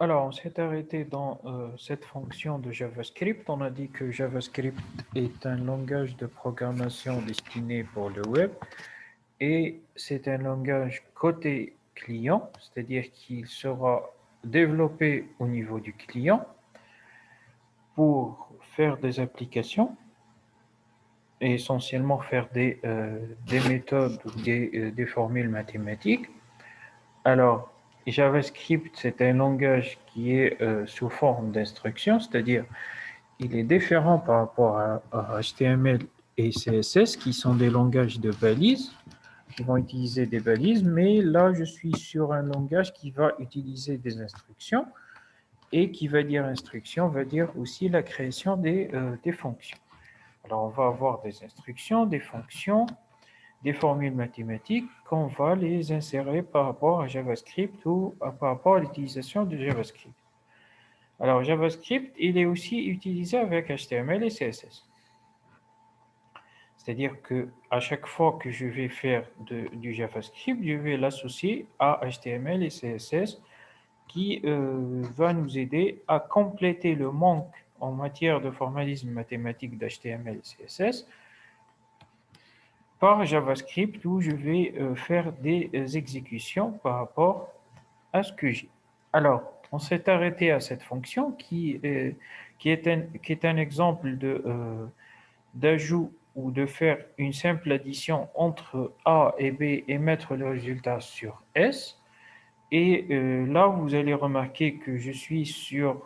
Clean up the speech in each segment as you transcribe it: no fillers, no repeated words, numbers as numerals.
Alors, on s'est arrêté dans cette fonction de JavaScript. On a dit que JavaScript est un langage de programmation destiné pour le web et c'est un langage côté client, c'est-à-dire qu'il sera développé au niveau du client pour faire des applications et essentiellement faire des méthodes ou des formules mathématiques. Alors, JavaScript, c'est un langage qui est sous forme d'instruction, c'est-à-dire il est différent par rapport à HTML et CSS, qui sont des langages de balises, qui vont utiliser des balises, mais là, je suis sur un langage qui va utiliser des instructions, et qui va dire instruction, va dire aussi la création des fonctions. Alors, on va avoir des instructions, des fonctions, des formules mathématiques qu'on va les insérer par rapport à JavaScript ou par rapport à l'utilisation de JavaScript. Alors, JavaScript, il est aussi utilisé avec HTML et CSS. C'est-à-dire que à chaque fois que je vais faire du JavaScript, je vais l'associer à HTML et CSS qui va nous aider à compléter le manque en matière de formalisme mathématique d'HTML et CSS par JavaScript où je vais faire des exécutions par rapport à ce que j'ai. Alors, on s'est arrêté à cette fonction qui est un exemple d'ajout ou de faire une simple addition entre A et B et mettre le résultat sur S. Et là, vous allez remarquer que je suis sur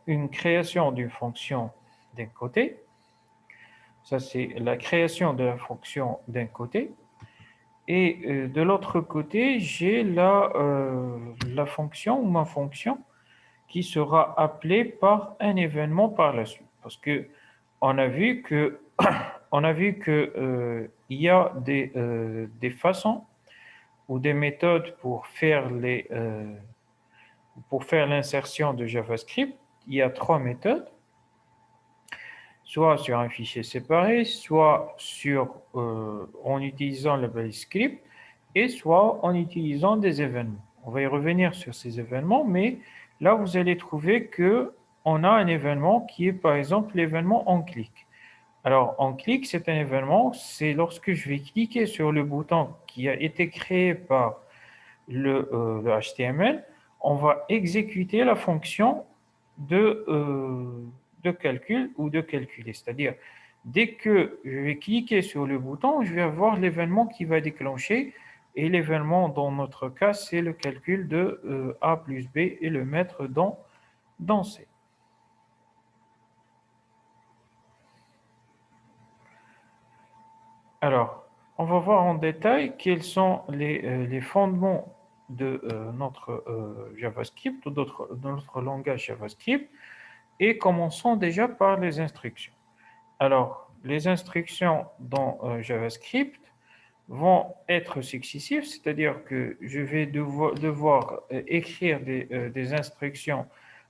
une création d'une fonction d'un côté. Ça, c'est la création de la fonction d'un côté. Et de l'autre côté, j'ai la fonction ou ma fonction qui sera appelée par un événement par la suite. Parce que on a vu que, il y a des façons ou des méthodes pour faire l'insertion de JavaScript. Il y a trois méthodes, soit sur un fichier séparé, soit en utilisant le base script, et soit en utilisant des événements. On va y revenir sur ces événements, mais là, vous allez trouver que on a un événement qui est, par exemple, l'événement onClick. Alors, onClick, c'est un événement, c'est lorsque je vais cliquer sur le bouton qui a été créé par le HTML, on va exécuter la fonction de calcul ou de calculer. C'est-à-dire, dès que je vais cliquer sur le bouton, je vais avoir l'événement qui va déclencher. Et l'événement, dans notre cas, c'est le calcul de A plus B et le mettre dans C. Alors, on va voir en détail quels sont les fondements de notre JavaScript ou de notre langage JavaScript et commençons déjà par les instructions. Alors, les instructions dans JavaScript vont être successives, c'est-à-dire que je vais devoir écrire des instructions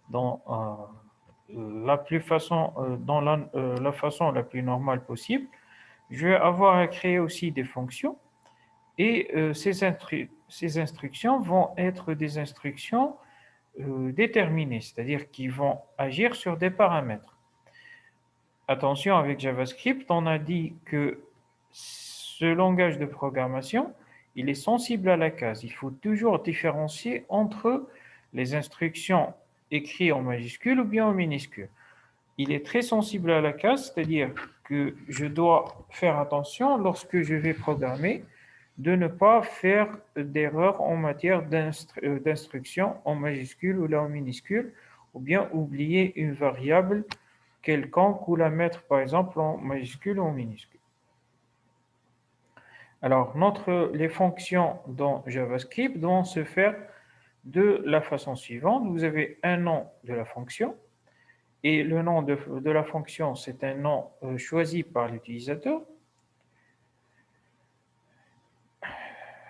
dans la façon la plus normale possible. Je vais avoir à créer aussi des fonctions et ces instructions vont être des instructions déterminées, c'est-à-dire qui vont agir sur des paramètres. Attention, avec JavaScript, on a dit que ce langage de programmation, il est sensible à la case. Il faut toujours différencier entre les instructions écrites en majuscule ou bien en minuscule. Il est très sensible à la case, c'est-à-dire que je dois faire attention lorsque je vais programmer de ne pas faire d'erreur en matière d'instruction en majuscule ou là en minuscule, ou bien oublier une variable quelconque ou la mettre par exemple en majuscule ou en minuscule. Alors, les fonctions dans JavaScript vont se faire de la façon suivante. Vous avez un nom de la fonction et le nom de la fonction, c'est un nom choisi par l'utilisateur.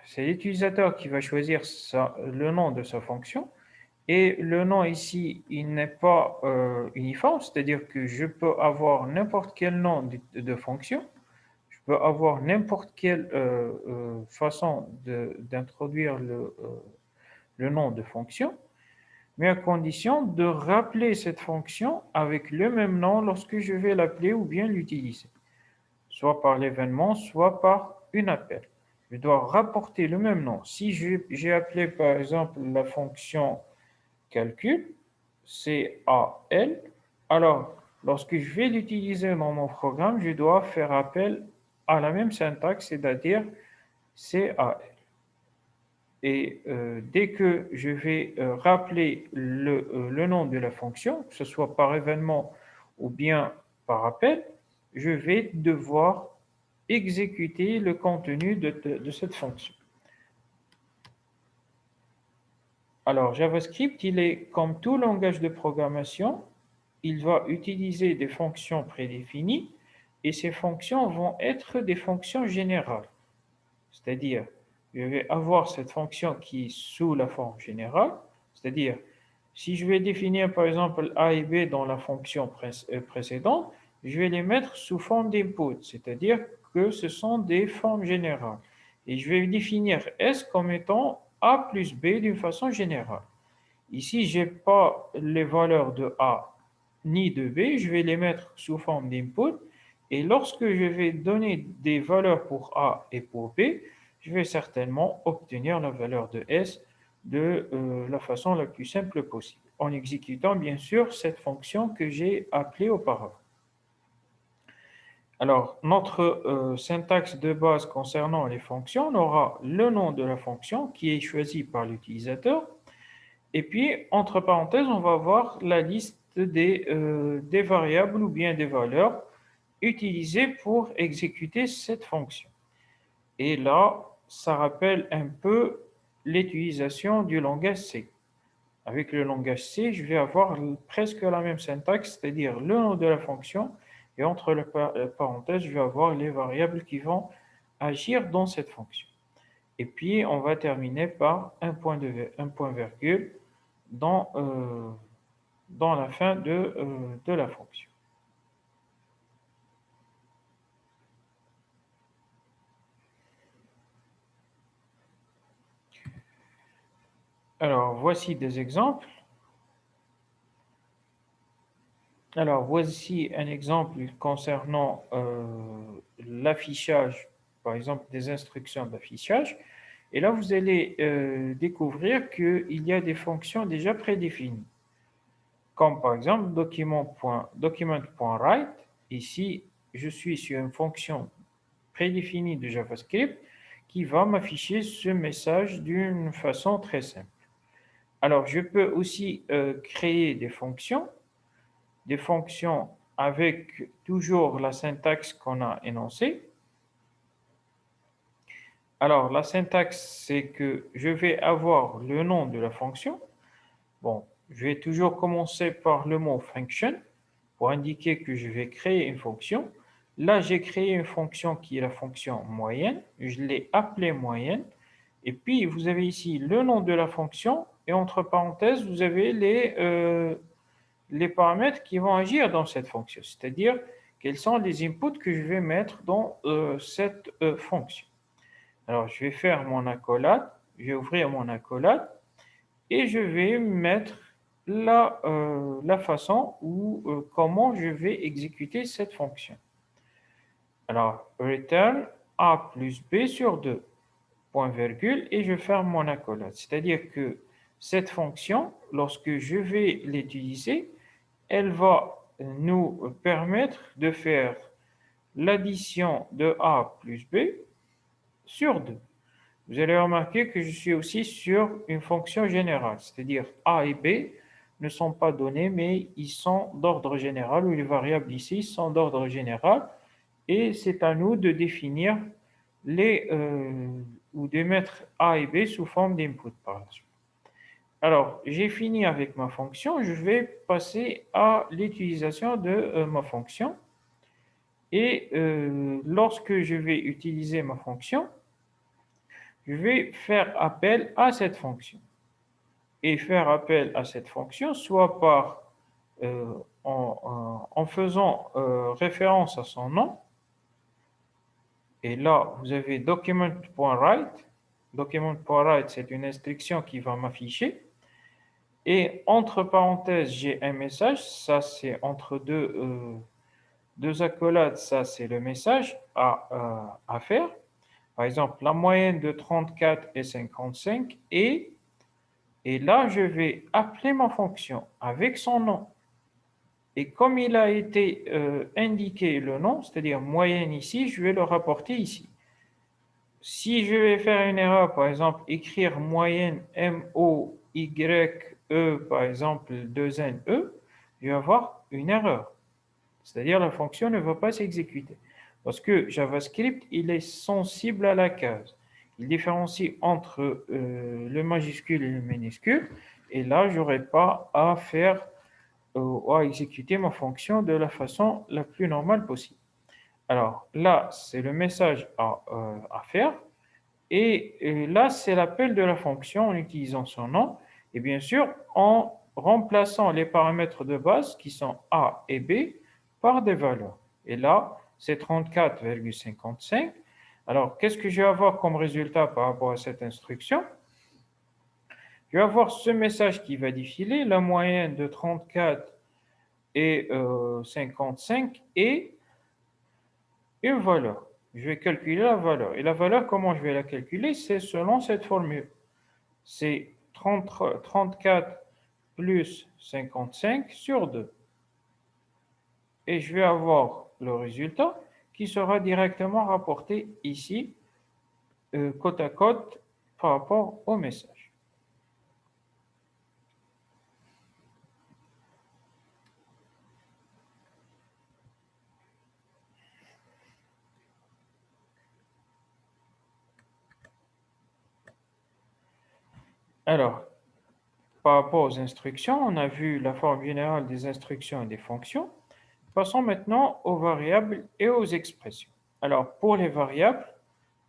C'est l'utilisateur qui va choisir le nom de sa fonction. Et le nom ici, il n'est pas uniforme, c'est-à-dire que je peux avoir n'importe quel nom de fonction. Je peux avoir n'importe quelle façon d'introduire le nom de fonction. mais à condition de rappeler cette fonction avec le même nom lorsque je vais l'appeler ou bien l'utiliser, soit par l'événement, soit par un appel. Je dois rapporter le même nom. Si j'ai appelé par exemple la fonction calcul, CAL, alors lorsque je vais l'utiliser dans mon programme, je dois faire appel à la même syntaxe, c'est-à-dire CAL. Et dès que je vais rappeler le nom de la fonction, que ce soit par événement ou bien par appel, je vais devoir exécuter le contenu de cette fonction. Alors, JavaScript, il est comme tout langage de programmation, il va utiliser des fonctions prédéfinies et ces fonctions vont être des fonctions générales. C'est-à-dire, je vais avoir cette fonction qui est sous la forme générale, c'est-à-dire, si je vais définir par exemple A et B dans la fonction précédente, je vais les mettre sous forme d'input, c'est-à-dire que ce sont des formes générales. Et je vais définir S comme étant A plus B d'une façon générale. Ici, je n'ai pas les valeurs de A ni de B, je vais les mettre sous forme d'input. Et lorsque je vais donner des valeurs pour A et pour B, je vais certainement obtenir la valeur de S de la façon la plus simple possible, en exécutant bien sûr cette fonction que j'ai appelée auparavant. Alors, notre syntaxe de base concernant les fonctions, on aura le nom de la fonction qui est choisi par l'utilisateur. Et puis, entre parenthèses, on va voir la liste des variables ou bien des valeurs utilisées pour exécuter cette fonction. Et là, ça rappelle un peu l'utilisation du langage C. Avec le langage C, je vais avoir presque la même syntaxe, c'est-à-dire le nom de la fonction, et entre les parenthèses, je vais avoir les variables qui vont agir dans cette fonction. Et puis, on va terminer par un point virgule dans, dans la fin de la fonction. Alors, voici des exemples. Alors, voici un exemple concernant l'affichage, par exemple des instructions d'affichage. Et là, vous allez découvrir qu'il y a des fonctions déjà prédéfinies, comme par exemple document.write. Ici, je suis sur une fonction prédéfinie de JavaScript qui va m'afficher ce message d'une façon très simple. Alors, je peux aussi créer des fonctions avec toujours la syntaxe qu'on a énoncée. Alors, la syntaxe, c'est que je vais avoir le nom de la fonction. Bon, je vais toujours commencer par le mot function pour indiquer que je vais créer une fonction. Là, j'ai créé une fonction qui est la fonction moyenne. Je l'ai appelée moyenne. Et puis, vous avez ici le nom de la fonction. Et entre parenthèses, vous avez les paramètres qui vont agir dans cette fonction. C'est-à-dire, quels sont les inputs que je vais mettre dans cette fonction. Alors, je vais faire mon accolade. Je vais ouvrir mon accolade. Et je vais mettre la façon ou comment je vais exécuter cette fonction. Alors, return A plus B sur 2, point virgule, et je ferme mon accolade. C'est-à-dire que cette fonction, lorsque je vais l'utiliser, elle va nous permettre de faire l'addition de A plus B sur 2. Vous allez remarquer que je suis aussi sur une fonction générale, c'est-à-dire A et B ne sont pas donnés, mais ils sont d'ordre général, ou les variables ici sont d'ordre général, et c'est à nous de définir ou de mettre A et B sous forme d'input par la suite. Alors, j'ai fini avec ma fonction, je vais passer à l'utilisation de ma fonction, et lorsque je vais utiliser ma fonction, je vais faire appel à cette fonction. Et faire appel à cette fonction, soit en faisant référence à son nom. Et là, vous avez document.write. Document.write, c'est une instruction qui va m'afficher. Et entre parenthèses, j'ai un message. Ça, c'est entre deux accolades. Ça, c'est le message à faire. Par exemple, la moyenne de 34 et 55 et là, je vais appeler ma fonction avec son nom. Et comme il a été indiqué le nom, c'est-à-dire moyenne ici, je vais le rapporter ici. Si je vais faire une erreur, par exemple, écrire moyenne M-O-Y-E, par exemple, 2N-E, je vais avoir une erreur. C'est-à-dire la fonction ne va pas s'exécuter. Parce que JavaScript, il est sensible à la case. Il différencie entre le majuscule et le minuscule. Et là, je n'aurai pas à faire à exécuter ma fonction de la façon la plus normale possible. Alors là, c'est le message à faire. Et là, c'est l'appel de la fonction en utilisant son nom. Et bien sûr, en remplaçant les paramètres de base qui sont A et B par des valeurs. Et là, c'est 34,55. Alors, qu'est-ce que je vais avoir comme résultat par rapport à cette instruction? Je vais avoir ce message qui va défiler, la moyenne de 34 et 55 et une valeur. Je vais calculer la valeur. Et la valeur, comment je vais la calculer? C'est selon cette formule. C'est 34 plus 55 sur 2. Et je vais avoir le résultat qui sera directement rapporté ici, côte à côte, par rapport au message. Alors, par rapport aux instructions, on a vu la forme générale des instructions et des fonctions. Passons maintenant aux variables et aux expressions. Alors, pour les variables,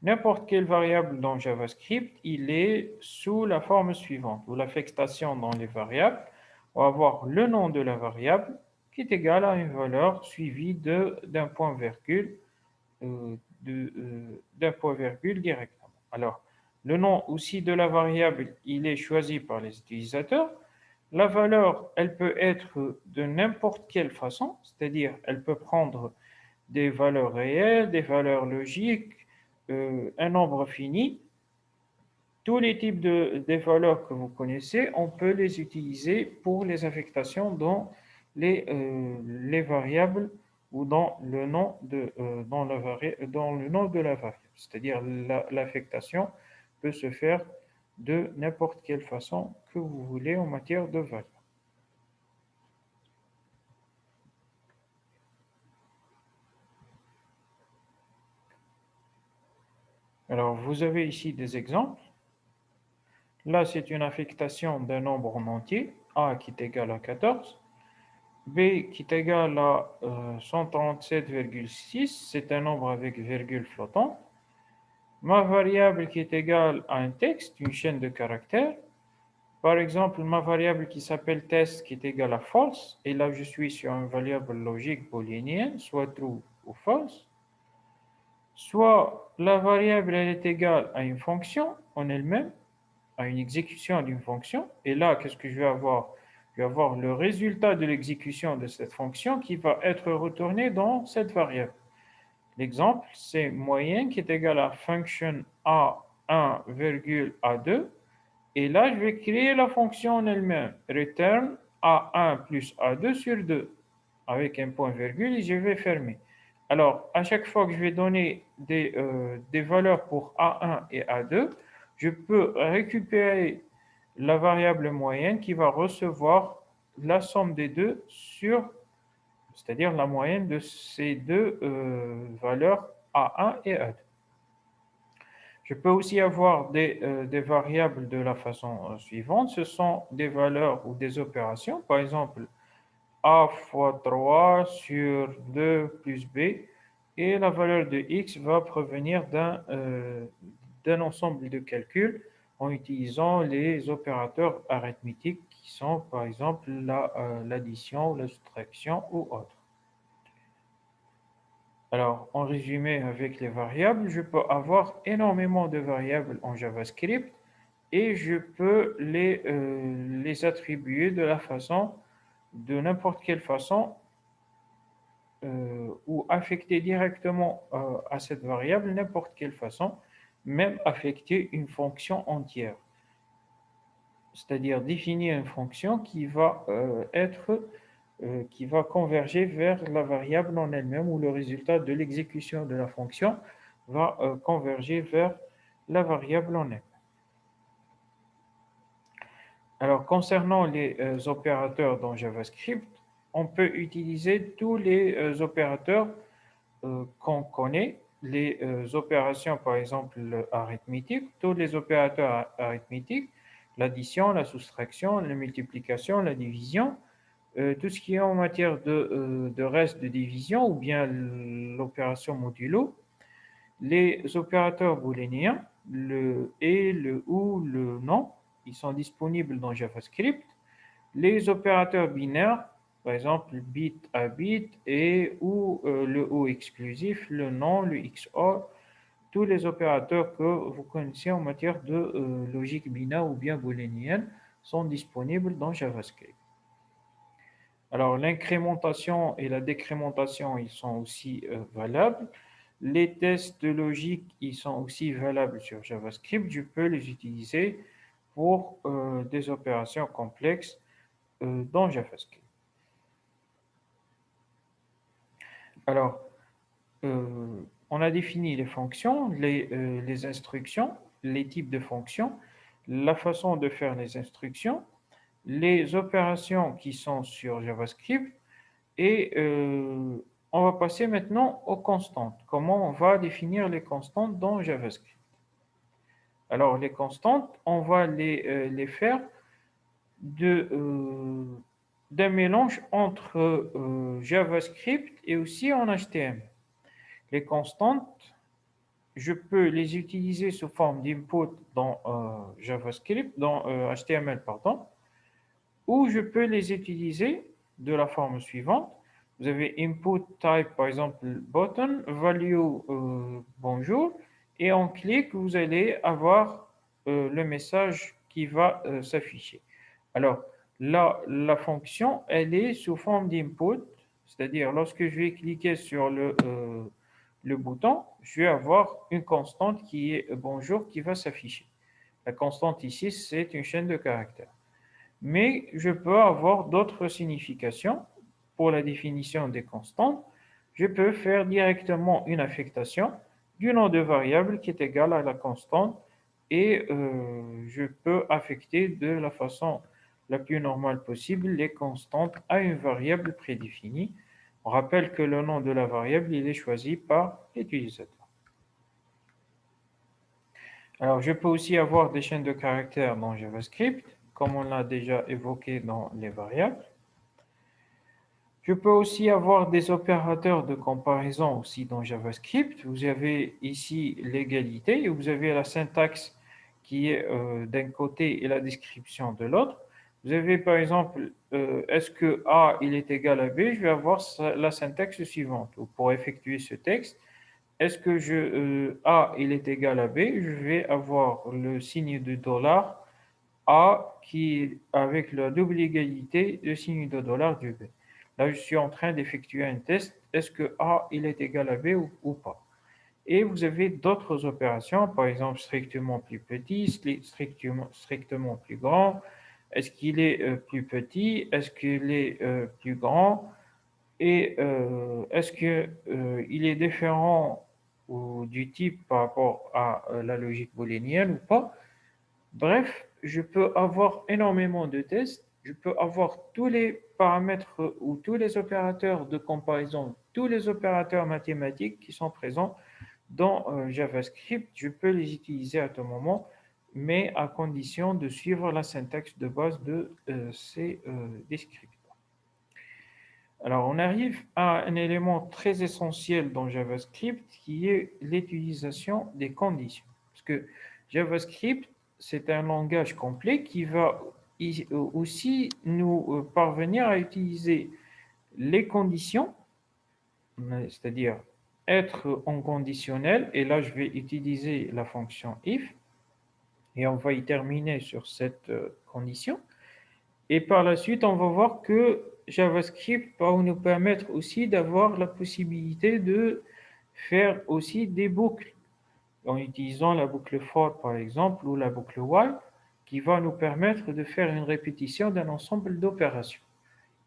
n'importe quelle variable dans JavaScript, il est sous la forme suivante, où l'affectation dans les variables, on va avoir le nom de la variable qui est égal à une valeur suivie d'un point-virgule d'un point-virgule directement. Alors, le nom aussi de la variable, il est choisi par les utilisateurs. La valeur, elle peut être de n'importe quelle façon, c'est-à-dire elle peut prendre des valeurs réelles, des valeurs logiques, un nombre fini. Tous les types des valeurs que vous connaissez, on peut les utiliser pour les affectations dans les variables ou dans le nom dans le nom de la variable. C'est-à-dire l'affectation peut se faire de n'importe quelle façon que vous voulez en matière de variables. Alors, vous avez ici des exemples. Là, c'est une affectation d'un nombre en entier, a qui est égal à 14. B qui est égal à 137,6, c'est un nombre avec virgule flottant. Ma variable qui est égale à un texte, une chaîne de caractères. Par exemple, ma variable qui s'appelle test qui est égale à false, et là je suis sur une variable logique booléenne, soit true ou false. Soit la variable elle est égale à une fonction en elle-même, à une exécution d'une fonction, et là qu'est-ce que je vais avoir? Je vais avoir le résultat de l'exécution de cette fonction qui va être retourné dans cette variable. L'exemple, c'est moyenne qui est égal à function A1, A2. Et là, je vais créer la fonction en elle-même. Return A1 plus A2 sur 2 avec un point virgule et je vais fermer. Alors, à chaque fois que je vais donner des valeurs pour A1 et A2, je peux récupérer la variable moyenne qui va recevoir la somme des deux c'est-à-dire la moyenne de ces deux valeurs A1 et A2. Je peux aussi avoir des variables de la façon suivante. Ce sont des valeurs ou des opérations. Par exemple, A fois 3 sur 2 plus B. Et la valeur de X va provenir d'un ensemble de calculs en utilisant les opérateurs arithmétiques qui sont par exemple l'addition, la soustraction ou autre. Alors, en résumé, avec les variables, je peux avoir énormément de variables en JavaScript et je peux les attribuer de n'importe quelle façon ou affecter directement à cette variable n'importe quelle façon, même affecter une fonction entière. C'est-à-dire définir une fonction qui va converger vers la variable en elle-même ou le résultat de l'exécution de la fonction va converger vers la variable en elle. Alors, concernant les opérateurs dans JavaScript, on peut utiliser tous les opérateurs qu'on connaît, les opérations, par exemple, arithmétiques, tous les opérateurs arithmétiques, l'addition, la soustraction, la multiplication, la division, tout ce qui est en matière de reste de division ou bien l'opération modulo, les opérateurs booléens, le et, le ou, le non, ils sont disponibles dans JavaScript. Les opérateurs binaires, par exemple bit à bit et ou le ou exclusif, le non, le XOR, tous les opérateurs que vous connaissez en matière de logique binaire ou bien boolénienne sont disponibles dans JavaScript. Alors, l'incrémentation et la décrémentation, ils sont aussi valables. Les tests de logique, ils sont aussi valables sur JavaScript. Je peux les utiliser pour des opérations complexes dans JavaScript. Alors, on a défini les fonctions, les instructions, les types de fonctions, la façon de faire les instructions, les opérations qui sont sur JavaScript et on va passer maintenant aux constantes. Comment on va définir les constantes dans JavaScript? Alors, les constantes, on va les faire d'un mélange entre JavaScript et aussi en HTML. Les constantes, je peux les utiliser sous forme d'input dans JavaScript, dans HTML, pardon, ou je peux les utiliser de la forme suivante. Vous avez input type, par exemple, button, value, bonjour, et en clic, vous allez avoir le message qui va s'afficher. Alors, là, la fonction, elle est sous forme d'input, c'est-à-dire lorsque je vais cliquer sur le bouton, je vais avoir une constante qui est bonjour qui va s'afficher. La constante ici, c'est une chaîne de caractères. Mais je peux avoir d'autres significations pour la définition des constantes. Je peux faire directement une affectation du nom de variable qui est égal à la constante et je peux affecter de la façon la plus normale possible les constantes à une variable prédéfinie. On rappelle que le nom de la variable, il est choisi par l'utilisateur. Alors, je peux aussi avoir des chaînes de caractères dans JavaScript, comme on l'a déjà évoqué dans les variables. Je peux aussi avoir des opérateurs de comparaison aussi dans JavaScript. Vous avez ici l'égalité et vous avez la syntaxe qui est d'un côté et la description de l'autre. Vous avez par exemple, est-ce que A il est égal à B? Je vais avoir la syntaxe suivante. Pour effectuer ce texte, est-ce que A il est égal à B? Je vais avoir le signe de dollar A qui est avec la double égalité, le signe de dollar du B. Là, je suis en train d'effectuer un test. Est-ce que A il est égal à B ou pas? Et vous avez d'autres opérations, par exemple strictement plus petit, strictement plus grand. Est-ce qu'il est plus petit? Est-ce qu'il est plus grand? Et est-ce qu'il est différent ou du type par rapport à la logique boolénienne ou pas? Bref, je peux avoir énormément de tests, je peux avoir tous les paramètres ou tous les opérateurs de comparaison, tous les opérateurs mathématiques qui sont présents dans JavaScript. Je peux les utiliser à tout moment, mais à condition de suivre la syntaxe de base de ces descripteurs. Alors, on arrive à un élément très essentiel dans JavaScript qui est l'utilisation des conditions. Parce que JavaScript, c'est un langage complet qui va aussi nous parvenir à utiliser les conditions, c'est-à-dire être en conditionnel, et là je vais utiliser la fonction if, Et on va y terminer sur cette condition. Et par la suite, on va voir que JavaScript va nous permettre aussi d'avoir la possibilité de faire aussi des boucles en utilisant la boucle for par exemple ou la boucle while qui va nous permettre de faire une répétition d'un ensemble d'opérations.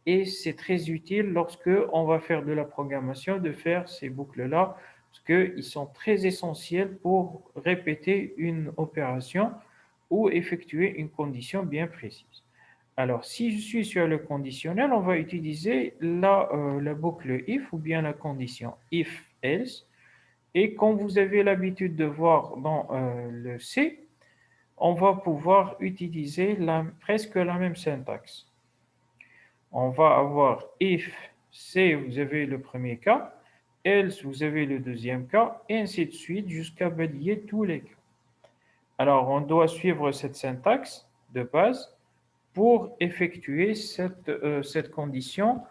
Et c'est très utile lorsque on va faire de la programmation de faire ces boucles-là parce qu'ils sont très essentiels pour répéter une opération ou effectuer une condition bien précise. Alors, si je suis sur le conditionnel, on va utiliser la boucle if ou bien la condition if-else. Et comme vous avez l'habitude de voir dans le C, on va pouvoir utiliser presque la même syntaxe. On va avoir if, C, vous avez le premier cas, else, vous avez le deuxième cas, et ainsi de suite jusqu'à balayer tous les cas. Alors, on doit suivre cette syntaxe de base pour effectuer cette condition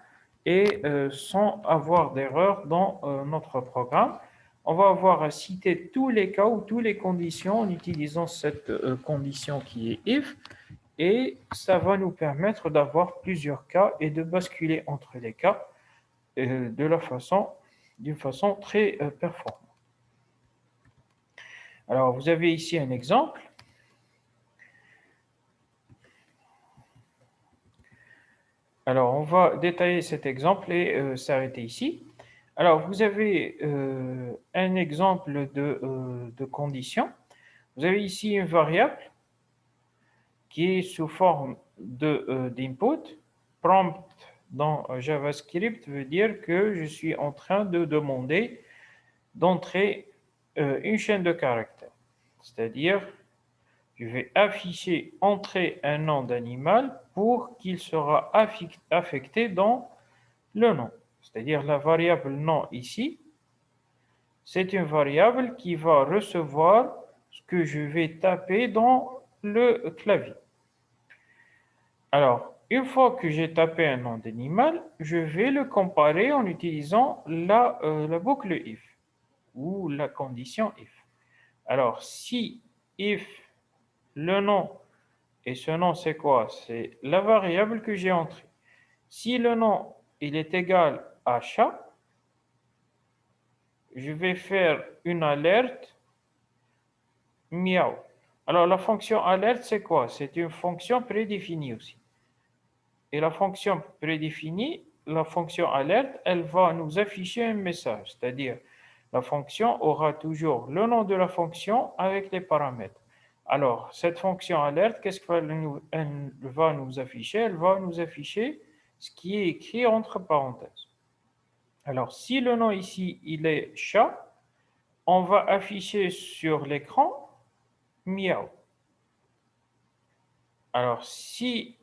et sans avoir d'erreur dans notre programme. On va avoir à citer tous les cas ou toutes les conditions en utilisant cette condition qui est if et ça va nous permettre d'avoir plusieurs cas et de basculer entre les cas d'une façon très performante. Alors, vous avez ici un exemple. Alors, on va détailler cet exemple et s'arrêter ici. Alors, vous avez un exemple de condition. Vous avez ici une variable qui est sous forme d'input. Prompt dans JavaScript veut dire que je suis en train de demander d'entrer une chaîne de caractères. C'est-à-dire, je vais afficher entrer un nom d'animal pour qu'il sera affecté dans le nom. C'est-à-dire la variable nom ici, c'est une variable qui va recevoir ce que je vais taper dans le clavier. Alors, une fois que j'ai tapé un nom d'animal, je vais le comparer en utilisant la boucle if ou la condition if. Alors, si if le nom, et ce nom c'est quoi? C'est la variable que j'ai entrée. Si le nom il est égal à chat, je vais faire une alerte miaou. Alors, la fonction alerte, c'est quoi? C'est une fonction prédéfinie aussi. Et la fonction prédéfinie, la fonction alerte, elle va nous afficher un message. C'est-à-dire, la fonction aura toujours le nom de la fonction avec les paramètres. Alors, cette fonction alerte, qu'est-ce qu'elle va nous afficher? Elle va nous afficher ce qui est écrit entre parenthèses. Alors, si le nom ici, il est chat, on va afficher sur l'écran miaou. Alors, si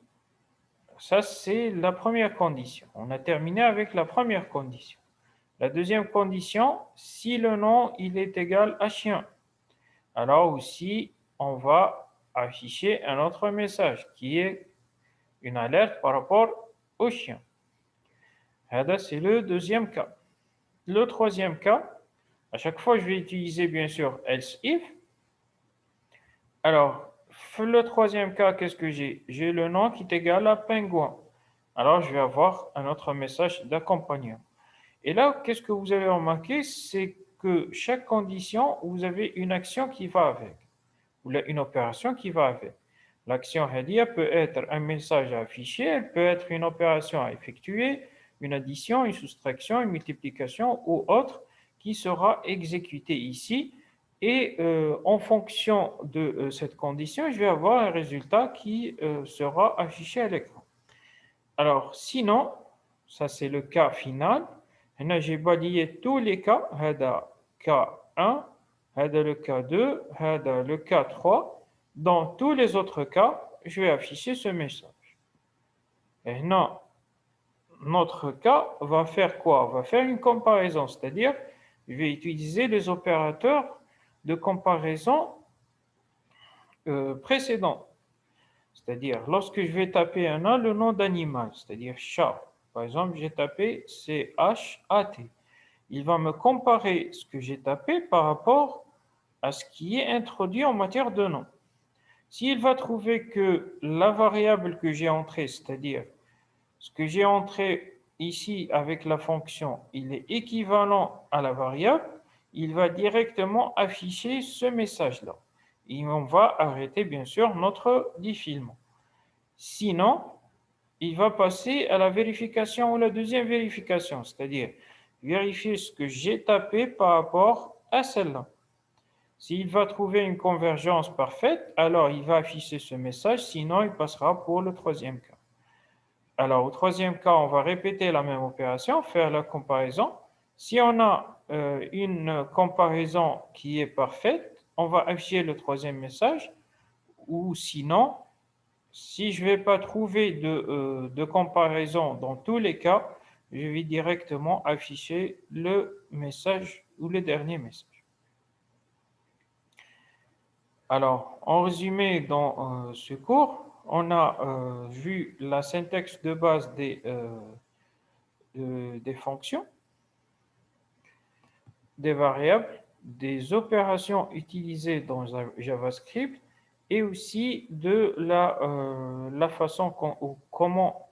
ça, c'est la première condition. On a terminé avec la première condition. La deuxième condition, si le nom il est égal à chien, alors aussi, on va afficher un autre message qui est une alerte par rapport au chien. C'est le deuxième cas. Le troisième cas, à chaque fois, je vais utiliser bien sûr else if. Alors, le troisième cas, qu'est-ce que j'ai? J'ai le nom qui est égal à pingouin. Alors, je vais avoir un autre message d'accompagnement. Et là, qu'est-ce que vous avez remarqué? C'est que chaque condition, vous avez une action qui va avec, ou une opération qui va avec. L'action Hadia peut être un message à afficher, elle peut être une opération à effectuer, une addition, une soustraction, une multiplication ou autre qui sera exécutée ici. Et en fonction de cette condition, je vais avoir un résultat qui sera affiché à l'écran. Alors, sinon, ça c'est le cas final. Là, j'ai balayé tous les cas. Hada cas 1, hada le cas 2, hada le cas 3. Dans tous les autres cas, je vais afficher ce message. Et non, notre cas va faire quoi? On va faire une comparaison, c'est-à-dire, je vais utiliser les opérateurs de comparaison précédents. C'est-à-dire, lorsque je vais taper un nom, le nom d'animal, c'est-à-dire chat. Par exemple, j'ai tapé C-H-A-T. Il va me comparer ce que j'ai tapé par rapport à ce qui est introduit en matière de nom. S'il va trouver que la variable que j'ai entrée, c'est-à-dire ce que j'ai entré ici avec la fonction, il est équivalent à la variable, il va directement afficher ce message-là. Et on va arrêter, bien sûr, notre défilement. Sinon, il va passer à la vérification ou la deuxième vérification, c'est-à-dire vérifier ce que j'ai tapé par rapport à celle-là. S'il va trouver une convergence parfaite, alors il va afficher ce message, sinon il passera pour le troisième cas. Alors, au troisième cas, on va répéter la même opération, faire la comparaison. Si on a une comparaison qui est parfaite, on va afficher le troisième message. Ou sinon, si je ne vais pas trouver de comparaison dans tous les cas, je vais directement afficher le message ou le dernier message. Alors, en résumé, dans ce cours, on a vu la syntaxe de base des fonctions, des variables, des opérations utilisées dans JavaScript et aussi de la façon ou comment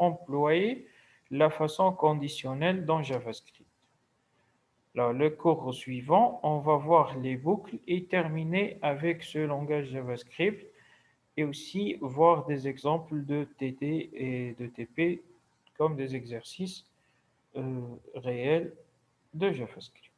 employer la façon conditionnelle dans JavaScript. Alors, le cours suivant, on va voir les boucles et terminer avec ce langage JavaScript et aussi voir des exemples de TT et de TP comme des exercices réels de JavaScript.